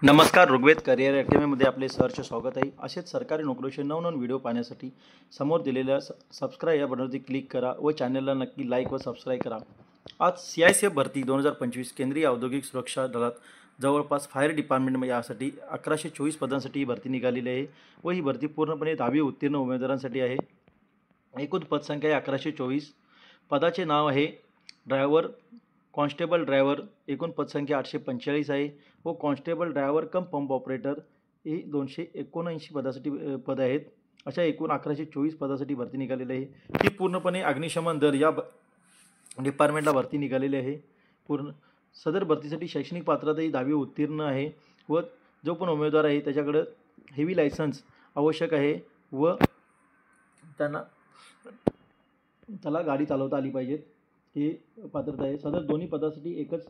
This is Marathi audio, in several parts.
नमस्कार. ऋग्वेद करिअर अकॅडमीमध्ये आपले सहर्ष स्वागत आहे. असेच सरकारी नोकरीचे नवनवीन व्हिडिओ पाहण्यासाठी समोर दिलेल्या सबस्क्राईब या बटनवरती क्लिक करा व चॅनलला नक्की लाईक व सबस्क्राईब करा. आज CICF भरती 2025 केंद्रीय औद्योगिक सुरक्षा दलात जवळपास फायर डिपार्टमेंट यासाठी 1124 पदांसाठी ही भरती निघालेली आहे व ही भरती पूर्णपणे 10वी उत्तीर्ण उमेदवारांसाठी आहे. एकूण पदसंख्या आहे 1124. पदाचे नाव आहे ड्रायव्हर, कॉन्स्टेबल ड्रायव्हर. एकूण पदसंख्या 845 आहे व constable driver cum pump operator ही 279 पदासाठी पद आहेत. अशा एकूण 1124 पदासाठी भरती निघालेली आहे. ही पूर्णपणे अग्निशमन दल या डिपार्टमेंटला भरती निघालेली आहे. सदर भरतीसाठी शैक्षणिक पात्रता ही 10वी उत्तीर्ण आहे व जो पण उमेदवार आहे त्याच्याकडे हेवी लायसन्स आवश्यक आहे व त्याला गाडी चालवता आली पाहिजे, ही पात्रता आहे. सदर दोन्ही पदासाठी एकच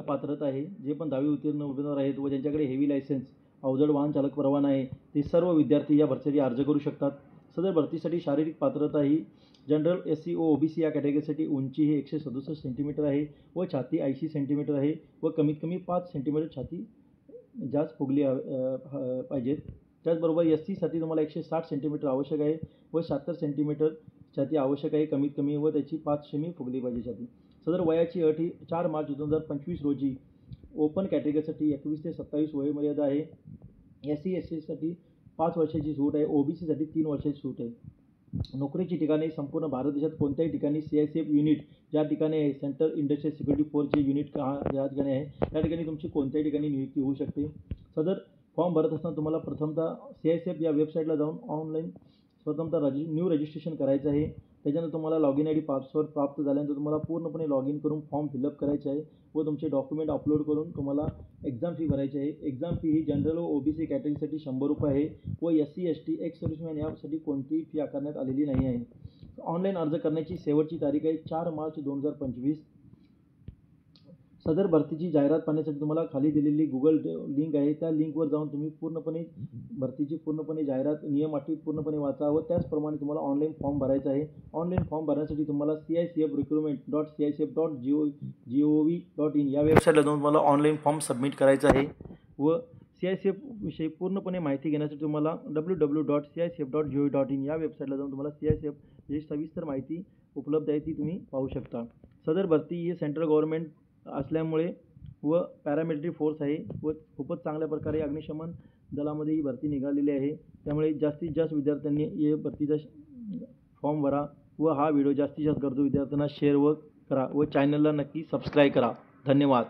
पात्रता आहे. जे पण 10वी उत्तीर्ण उमेदवार आहेत व ज्यांच्याकडे हेवी लायसन्स अवजड वाहन चालक परवाना आहे ते सर्व विद्यार्थी या भरतीसाठी अर्ज करू शकतात. सदर भरतीसाठी शारीरिक पात्रता ही जनरल SC व OBC या कॅटेगरीसाठी उंची ही 167 सेंटीमीटर आहे व छाती 80 सेंटीमीटर आहे व कमीत कमी 5 सेंटीमीटर छाती जास्त फुगली पाहिजेत. त्याचबरोबर SC साठी तुम्हाला 160 सेंटीमीटर आवश्यक आहे व 76 सेंटीमीटर छाती आवश्यक आहे कमीत कमी व त्याची 5 सेमी फुगली पाहिजे छाती. सदर वयाची अट ही 4 मार्च 2025 रोजी ओपन कॅटेगरीसाठी 21 ते 27 वयोमर्यादा आहे. SC SC साठी 5 वर्षाची सूट आहे. OBC साठी 3 वर्षाची सूट आहे. नोकरीची ठिकाणे संपूर्ण भारत देशात कोणत्याही ठिकाणी CICF युनिट ज्या ठिकाणी आहे, सेंट्रल इंडस्ट्रियल सिक्युरिटी फोर्सचे युनिट ज्या ठिकाणी आहे त्या ठिकाणी तुमची कोणत्याही ठिकाणी नियुक्ती होऊ शकते. सदर फॉर्म भरत असताना तुम्हाला प्रथमतः CICF या वेबसाईटला जाऊन ऑनलाईन स्वतंत्र न्यू रजिस्ट्रेशन करायचं आहे. त्याच्यानंतर तुम्हाला लॉगिन ID पासवर्ड प्राप्त झाल्यानंतर तुम्हाला पूर्णपणे लॉगिन करून फॉर्म फिलअप करायचे आहे व तुमचे डॉक्युमेंट अपलोड करून तुम्हाला एक्झाम फी भरायची आहे. एक्झाम फी ही जनरल व OBC कॅटेगरीसाठी 100 रुपये आहे व SC ST एक्स सर्व्हिसमॅन यासाठी कोणतीही फी आकारण्यात आलेली नाही आहे. ऑनलाईन अर्ज करण्याची शेवटची तारीख आहे 4 मार्च 2025. सदर भरतीची जाहिरात पाहण्यासाठी तुम्हाला खाली दिलेली Google लिंक आहे त्या लिंकवर जाऊन तुम्ही पूर्णपणे भरतीची जाहिरात नियम अटी पूर्णपणे वाचा व त्याचप्रमाणे तुम्हाला ऑनलाईन फॉर्म भरायचा आहे. ऑनलाईन फॉर्म भरण्यासाठी तुम्हाला CICFrecruitment.CICF.gov.in या वेबसाईटला जाऊन तुम्हाला ऑनलाईन फॉर्म सबमिट करायचा आहे व CICF विषयी पूर्णपणे माहिती घेण्यासाठी तुम्हाला www.CICF.gov.in या वेबसाईटला जाऊन तुम्हाला CICF जी सविस्तर माहिती उपलब्ध आहे ती तुम्ही पाहू शकता. सदर भरती ही सेंट्रल गव्हर्नमेंट असल्यामुळे व पॅरामिलिटरी फोर्स आहे व खूपच चांगल्या प्रकारे अग्निशमन दलामध्ये ही भरती निघालेली आहे. त्यामुळे जास्तीत जास्त विद्यार्थ्यांनी या भरतीचा फॉर्म भरा व हा व्हिडिओ जास्तीत जास्त गरजू विद्यार्थ्यांना शेअर करा व चॅनलला नक्की सबस्क्राईब करा. धन्यवाद.